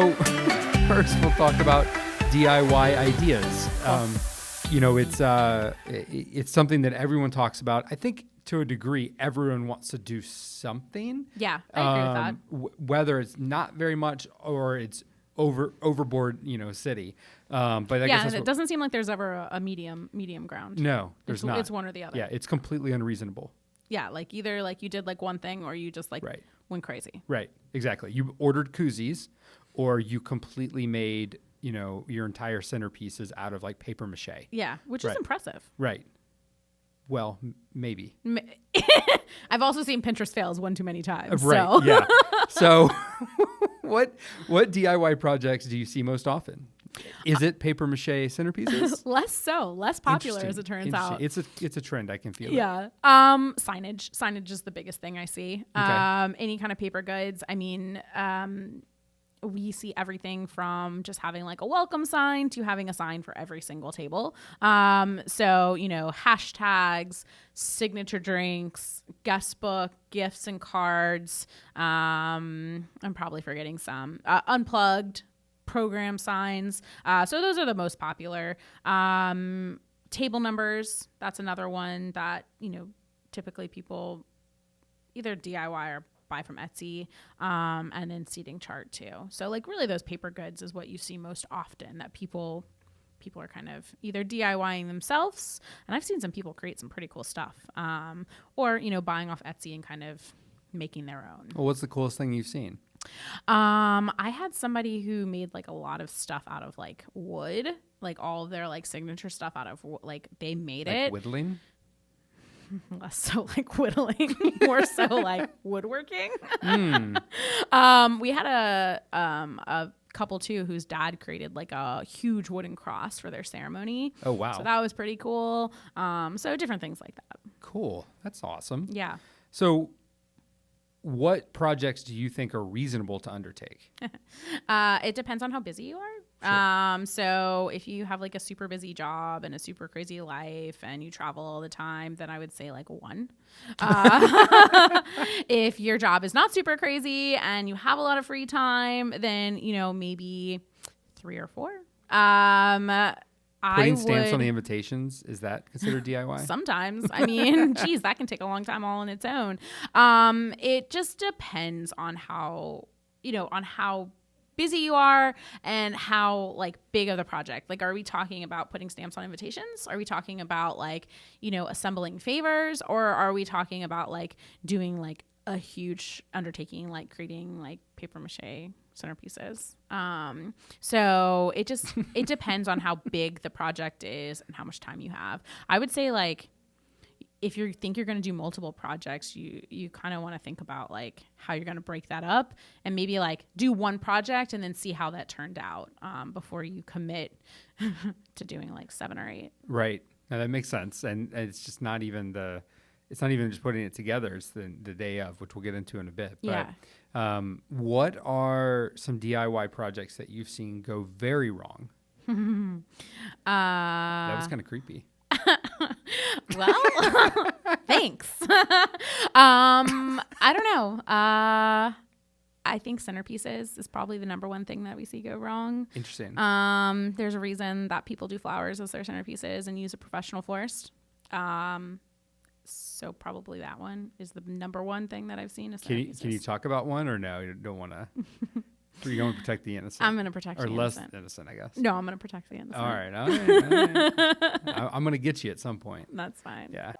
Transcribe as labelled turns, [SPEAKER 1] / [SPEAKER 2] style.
[SPEAKER 1] So first we'll talk about DIY ideas. It's something that everyone talks about. I think to a degree, everyone wants to do something.
[SPEAKER 2] Yeah, I agree with that.
[SPEAKER 1] Whether it's not very much or it's overboard, city. But I guess
[SPEAKER 2] it doesn't seem like there's ever a medium ground.
[SPEAKER 1] No, there's not.
[SPEAKER 2] It's one or the other.
[SPEAKER 1] Yeah, it's completely unreasonable.
[SPEAKER 2] Yeah, like either like you did like one thing or you just like went crazy.
[SPEAKER 1] Right, exactly. You ordered koozies or you completely made, your entire centerpieces out of like paper mache.
[SPEAKER 2] Yeah, which is impressive.
[SPEAKER 1] Right. Well, maybe.
[SPEAKER 2] I've also seen Pinterest fails one too many times.
[SPEAKER 1] Right,
[SPEAKER 2] So.
[SPEAKER 1] yeah. So what DIY projects do you see most often? Is it paper mache centerpieces?
[SPEAKER 2] Less popular as it turns out.
[SPEAKER 1] It's a trend. I can feel it.
[SPEAKER 2] Yeah. Signage is the biggest thing I see.
[SPEAKER 1] Okay.
[SPEAKER 2] Any kind of paper goods. I mean, we see everything from just having like a welcome sign to having a sign for every single table. So, hashtags, signature drinks, guest book, gifts and cards. I'm probably forgetting some. Unplugged program signs. So those are the most popular. Table numbers, that's another one that, typically people either DIY or buy from Etsy, and then seating chart too. So like really those paper goods is what you see most often that people are kind of either DIYing themselves, and I've seen some people create some pretty cool stuff, or buying off Etsy and kind of making their own.
[SPEAKER 1] Well, what's the coolest thing you've seen?
[SPEAKER 2] I had somebody who made like a lot of stuff out of like wood, like all of their like signature stuff out of like they made
[SPEAKER 1] like
[SPEAKER 2] it.
[SPEAKER 1] Whittling?
[SPEAKER 2] Less so like whittling, more so like woodworking. We had a couple too whose dad created like a huge wooden cross for their ceremony.
[SPEAKER 1] Oh wow!
[SPEAKER 2] So that was pretty cool. So different things like that.
[SPEAKER 1] Cool. That's awesome.
[SPEAKER 2] Yeah.
[SPEAKER 1] So, what projects do you think are reasonable to undertake?
[SPEAKER 2] It depends on how busy you are.
[SPEAKER 1] Sure.
[SPEAKER 2] So if you have like a super busy job and a super crazy life and you travel all the time, then I would say like 1. If your job is not super crazy and you have a lot of free time, then, maybe 3 or 4.
[SPEAKER 1] Putting stamps on the invitations, is that considered DIY?
[SPEAKER 2] Sometimes. I mean, geez, that can take a long time all on its own. It just depends on how busy you are and how like big of the project. Like, are we talking about putting stamps on invitations? Are we talking about like, assembling favors? Or are we talking about like doing like a huge undertaking, like creating like paper mache centerpieces? So it depends on how big the project is and how much time you have. I would say like, if you think you're going to do multiple projects, you kind of want to think about like how you're going to break that up and maybe like do one project and then see how that turned out before you commit to doing like 7 or 8.
[SPEAKER 1] Right. Now that makes sense. And it's just not even just putting it together. It's the day of, which we'll get into in a bit.
[SPEAKER 2] Yeah.
[SPEAKER 1] But what are some DIY projects that you've seen go very wrong? That was kind of creepy.
[SPEAKER 2] Well, thanks. I don't know. I think centerpieces is probably the number one thing that we see go wrong.
[SPEAKER 1] Interesting.
[SPEAKER 2] There's a reason that people do flowers as their centerpieces and use a professional florist. So probably that one is the number one thing that I've seen.
[SPEAKER 1] Can you talk about one or no? You don't want to? You're going to protect the innocent.
[SPEAKER 2] I'm going to protect the innocent.
[SPEAKER 1] Or less innocent, I guess.
[SPEAKER 2] No, I'm going to protect the innocent.
[SPEAKER 1] All right. I'm going to get you at some point.
[SPEAKER 2] That's fine.
[SPEAKER 1] Yeah.